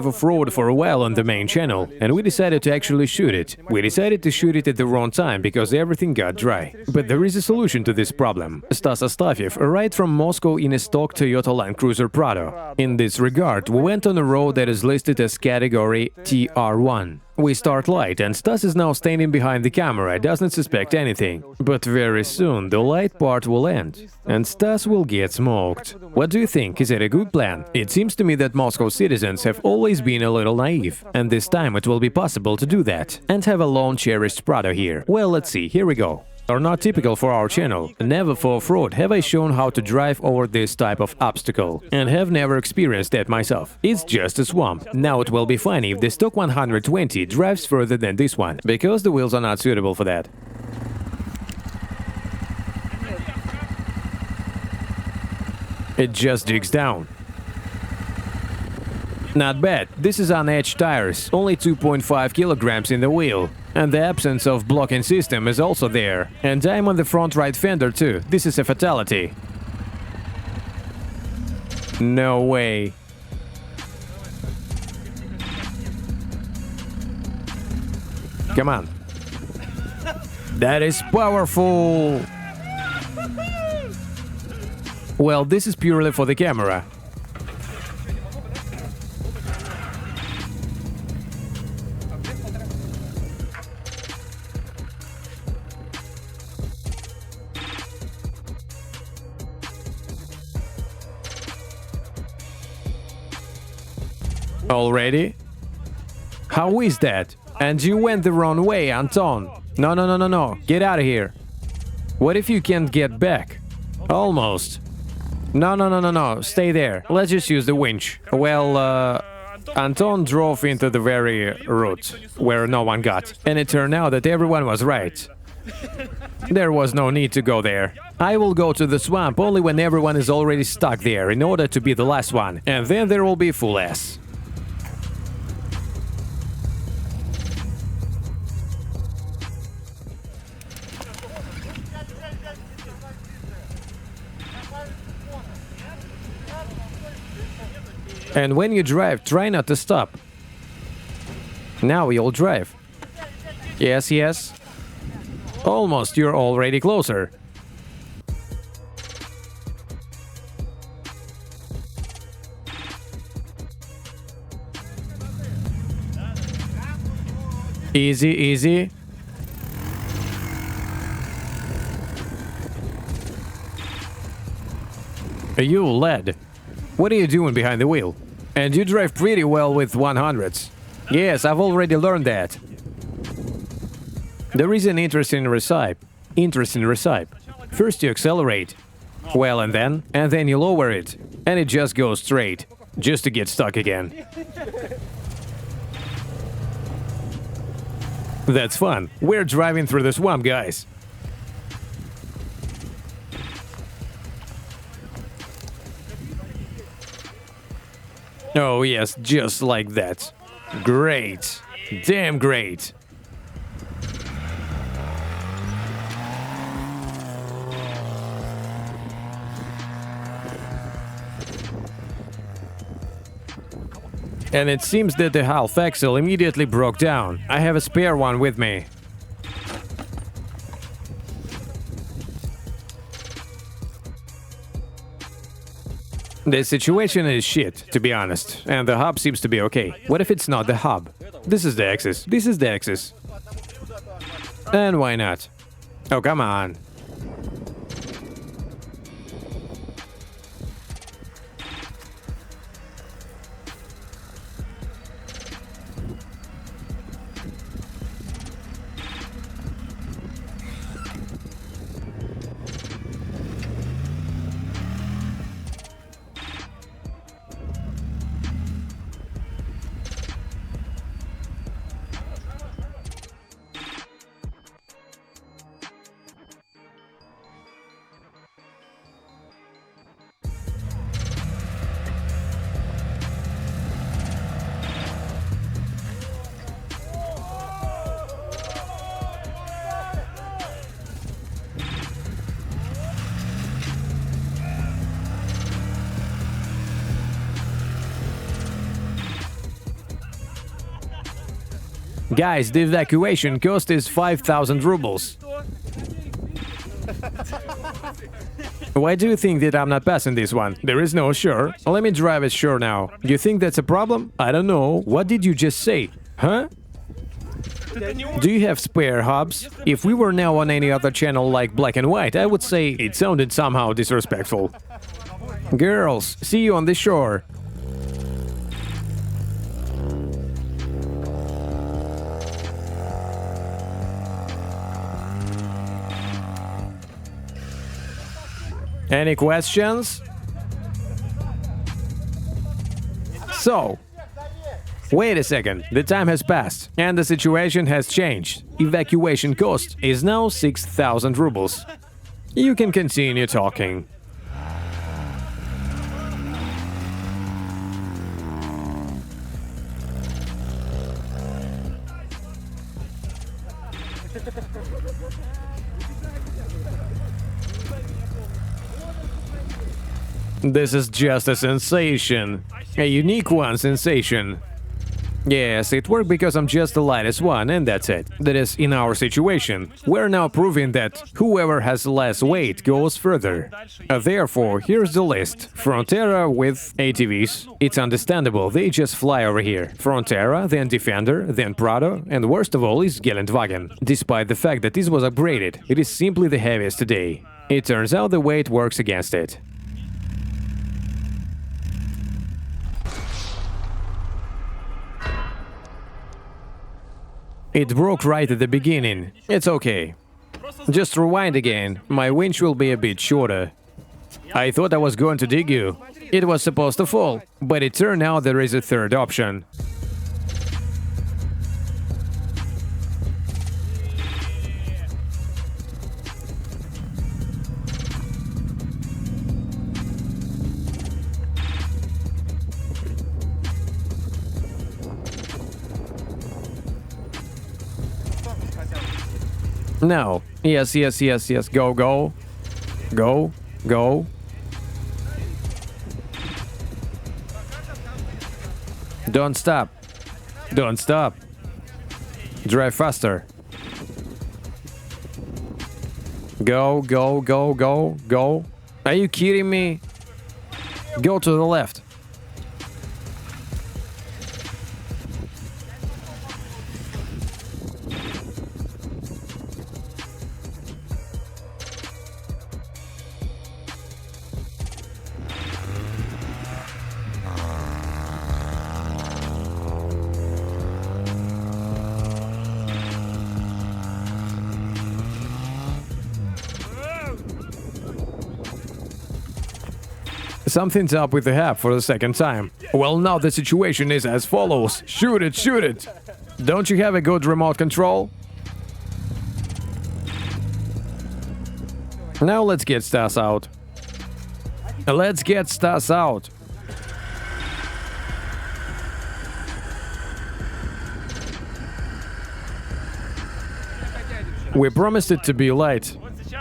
off-road for a while on the main channel, and we decided to actually shoot it. We decided to shoot it at the wrong time, because everything got dry. But there is a solution to this problem. Stas Astafyev arrived from Moscow in a stock Toyota Land Cruiser Prado. In this regard, we went on a road that is listed as category TR1. We start light, and Stas is now standing behind the camera, doesn't suspect anything. But very soon the light part will end, and Stas will get smoked. What do you think? Is it a good plan? It seems to me that Moscow citizens have always been a little naive, and this time it will be possible to do that, and have a long-cherished Prado here. Well, let's see, here we go. Are not typical for our channel. Never for off-road have I shown how to drive over this type of obstacle, and have never experienced that myself. It's just a swamp. Now it will be funny if the stock 120 drives further than this one, because the wheels are not suitable for that. It just digs down. Not bad. This is on edge tires, only 2.5 kilograms in the wheel. And the absence of blocking system is also there. And I'm on the front right fender too. This is a fatality. No way. Come on. That is powerful. Well, this is purely for the camera. Already? How is that? And you went the wrong way, Anton. No. Get out of here. What if you can't get back? Almost. No. Stay there. Let's just use the winch. Well, Anton drove into the very route where no one got. And it turned out that everyone was right. There was no need to go there. I will go to the swamp only when everyone is already stuck there in order to be the last one. And then there will be full ass. And when you drive, try not to stop. Now you'll drive. Yes. Almost, you're already closer. Easy. You lad. What are you doing behind the wheel? And you drive pretty well with 100s. Yes, I've already learned that. There is an interesting recipe. First you accelerate. Well, and then you lower it. And it just goes straight. Just to get stuck again. That's fun. We're driving through the swamp, guys. Oh yes, just like that. Great. Damn great. And it seems that the half axle immediately broke down. I have a spare one with me. The situation is shit, to be honest, and the hub seems to be okay. What if it's not the hub? This is the axis. And why not? Oh, come on. Guys, the evacuation cost is 5,000 rubles. Why do you think that I'm not passing this one? There is no sure. Let me drive it sure now. You think that's a problem? I don't know. What did you just say? Huh? Do you have spare hubs? If we were now on any other channel like Black and White, I would say it sounded somehow disrespectful. Girls, see you on the shore. Any questions? So, wait a second, the time has passed, and the situation has changed. Evacuation cost is now 6,000 rubles. You can continue talking. This is just a sensation. A unique one sensation. Yes, it worked because I'm just the lightest one, and that's it. That is, in our situation. We're now proving that whoever has less weight goes further. Therefore, here's the list. Frontera with ATVs. It's understandable, they just fly over here. Frontera, then Defender, then Prado, and worst of all is Geländewagen. Despite the fact that this was upgraded, it is simply the heaviest today. It turns out the weight works against it. It broke right at the beginning. It's okay. Just rewind again. My winch will be a bit shorter. I thought I was going to dig you. It was supposed to fall, but it turned out there is a third option. No. Yes, yes, yes, yes. Go, go. Go, go. Don't stop. Don't stop. Drive faster. Go, go, go, go, go. Are you kidding me? Go to the left. Something's up with the hab for the second time. Well, now the situation is as follows. Shoot it, shoot it! Don't you have a good remote control? Now let's get Stas out. Let's get Stas out. We promised it to be light.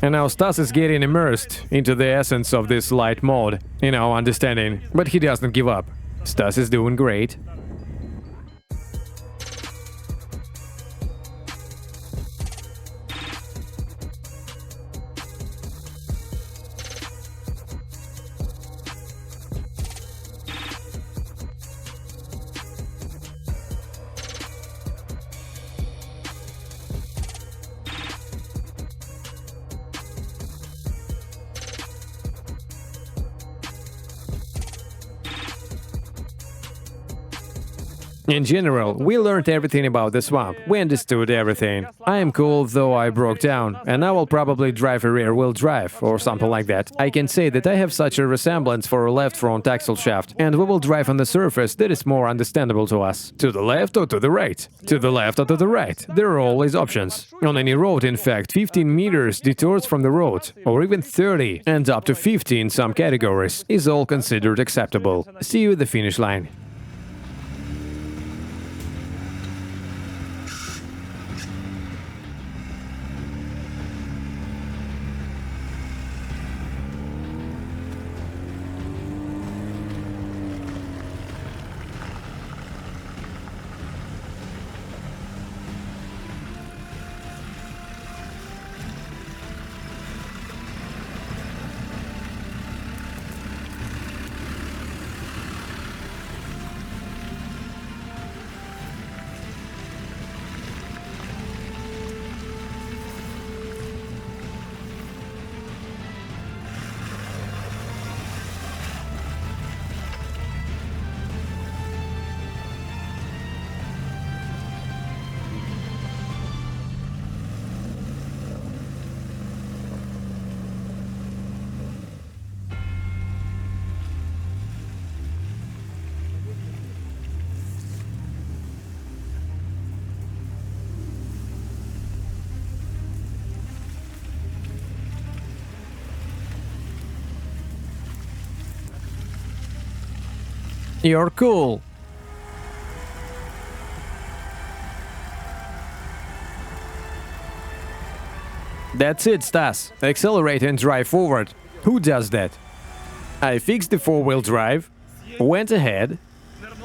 And now Stas is getting immersed into the essence of this light mode, in our understanding, but he doesn't give up. Stas is doing great. In general, we learned everything about the swamp. We understood everything. I am cool, though I broke down, and I will probably drive a rear-wheel drive, or something like that. I can say that I have such a resemblance for a left front axle shaft, and we will drive on the surface that is more understandable to us. To the left or to the right? To the left or to the right? There are always options. On any road, in fact, 15 meters detours from the road, or even 30, and up to 50 in some categories, is all considered acceptable. See you at the finish line. You're cool. That's it, Stas. Accelerate and drive forward. Who does that? I fixed the four-wheel drive, went ahead,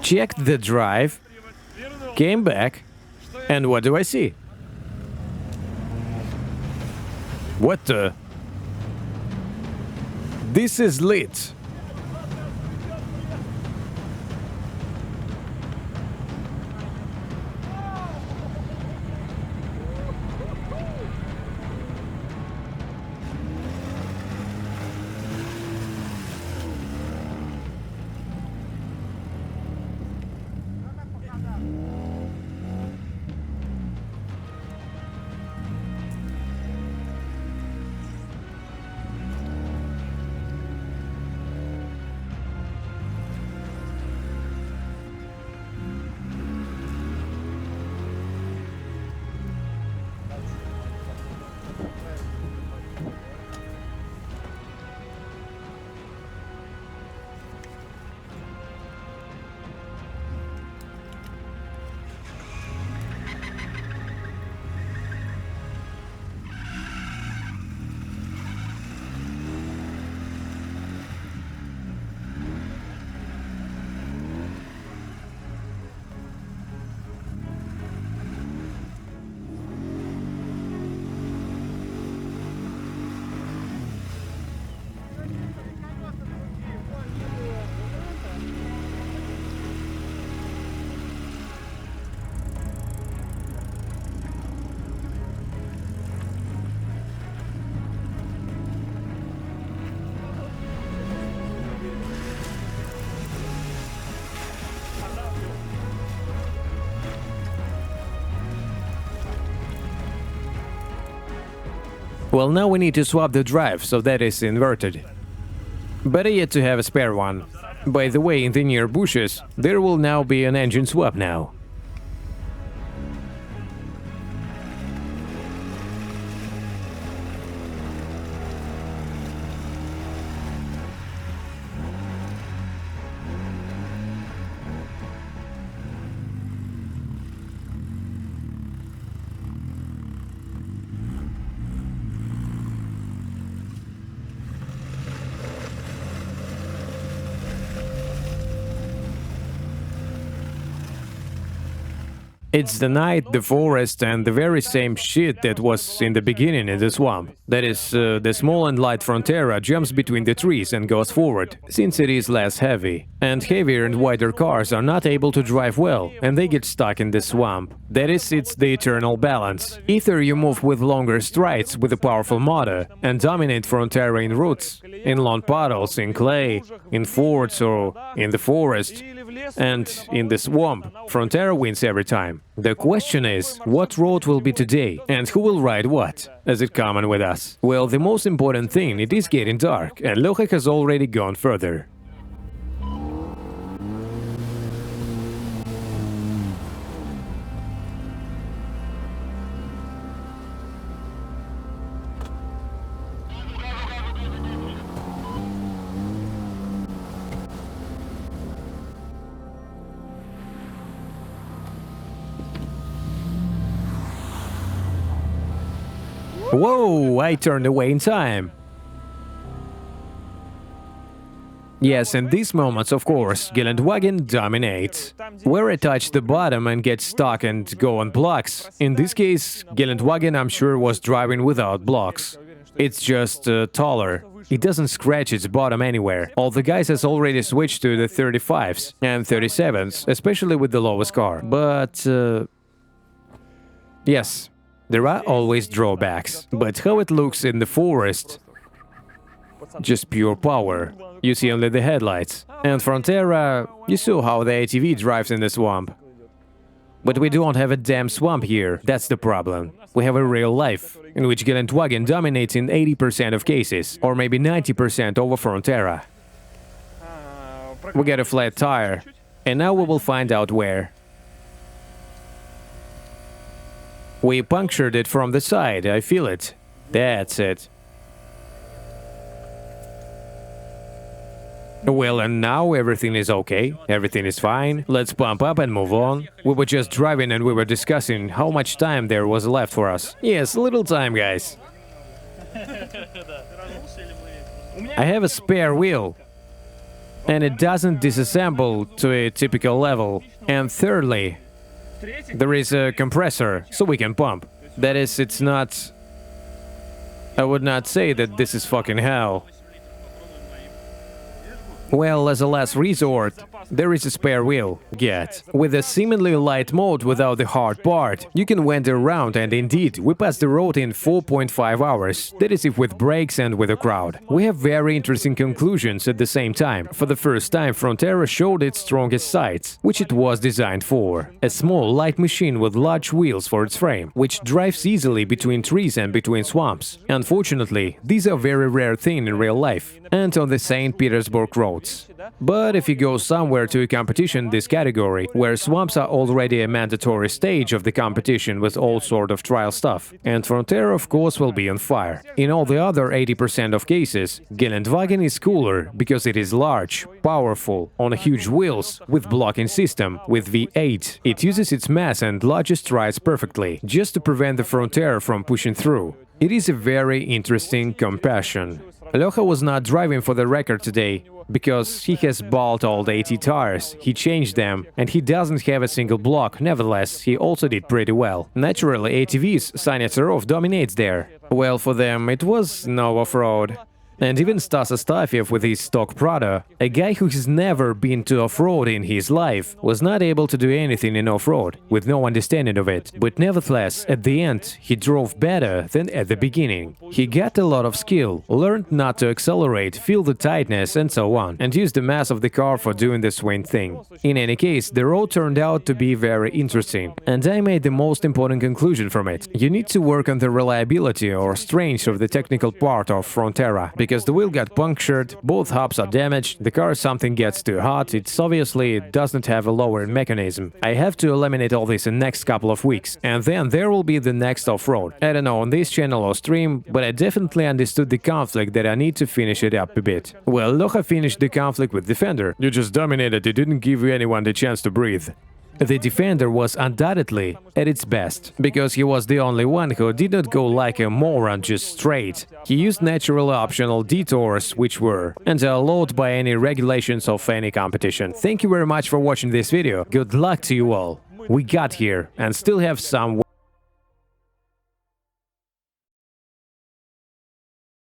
checked the drive, came back, and what do I see? What the? This is lit. Well, now we need to swap the drive, so that is inverted. Better yet to have a spare one. By the way, in the near bushes, there will now be an engine swap now. It's the night, the forest, and the very same shit that was in the beginning in the swamp. That is, the small and light Frontera jumps between the trees and goes forward, since it is less heavy. And heavier and wider cars are not able to drive well, and they get stuck in the swamp. That is, it's the eternal balance. Either you move with longer strides with a powerful motor and dominate Frontera in roots, in lawn puddles, in clay, in fords or in the forest, and in the swamp, Frontera wins every time. The question is, what road will be today, and who will ride what? Is it common with us? Well, the most important thing, it is getting dark, and Loja has already gone further. Whoa, I turned away in time. Yes, in these moments, of course, Geländewagen dominates. Where I touch the bottom and get stuck and go on blocks. In this case, Geländewagen, I'm sure, was driving without blocks. It's just taller. It doesn't scratch its bottom anywhere. All the guys has already switched to the 35s and 37s, especially with the lowest car. But, yes, there are always drawbacks. But how it looks in the forest? Just pure power. You see only the headlights. And Frontera, you saw how the ATV drives in the swamp. But we don't have a damn swamp here, that's the problem. We have a real life, in which Geländewagen dominates in 80% of cases, or maybe 90% over Frontera. We got a flat tire, and now we will find out where. We punctured it from the side, I feel it. That's it. Well, and now everything is okay, everything is fine, let's pump up and move on. We were just driving and we were discussing how much time there was left for us. Yes, little time, guys. I have a spare wheel, and it doesn't disassemble to a typical level. And thirdly, there is a compressor, so we can pump. That is, it's not... I would not say that this is fucking hell. Well, as a last resort, there is a spare wheel. Get. With a seemingly light mode without the hard part, you can wander around, and indeed, we passed the road in 4.5 hours. That is if with brakes and with a crowd. We have very interesting conclusions at the same time. For the first time, Frontera showed its strongest sides, which it was designed for. A small, light machine with large wheels for its frame, which drives easily between trees and between swamps. Unfortunately, these are very rare thing in real life, and on the St. Petersburg roads. But if you go somewhere to a competition in this category, where swamps are already a mandatory stage of the competition with all sort of trial stuff, and Frontera of course will be on fire. In all the other 80% of cases, Geländewagen is cooler because it is large, powerful, on huge wheels, with blocking system, with V8. It uses its mass and larger strides perfectly, just to prevent the Frontera from pushing through. It is a very interesting comparison. Lecha was not driving for the record today, because he has bought all the 80 tires, he changed them, and he doesn't have a single block. Nevertheless, he also did pretty well. Naturally, ATVs, Sanya Tsarov dominates there. Well, for them, it was no off-road. And even Stas Astafiev with his stock Prado, a guy who has never been to off-road in his life, was not able to do anything in off-road, with no understanding of it. But nevertheless, at the end, he drove better than at the beginning. He got a lot of skill, learned not to accelerate, feel the tightness and so on, and used the mass of the car for doing the swing thing. In any case, the road turned out to be very interesting, and I made the most important conclusion from it. You need to work on the reliability or strength of the technical part of Frontera, because the wheel got punctured, both hubs are damaged, the car something gets too hot, it obviously doesn't have a lowering mechanism. I have to eliminate all this in next couple of weeks, and then there will be the next off-road. I don't know on this channel or stream, but I definitely understood the conflict that I need to finish it up a bit. Well, Lecha finished the conflict with Defender. You just dominated, it didn't give anyone the chance to breathe. The Defender was undoubtedly at its best, because he was the only one who did not go like a moron just straight. He used natural optional detours, which were allowed by any regulations of any competition. Thank you very much for watching this video. Good luck to you all. We got here and still have some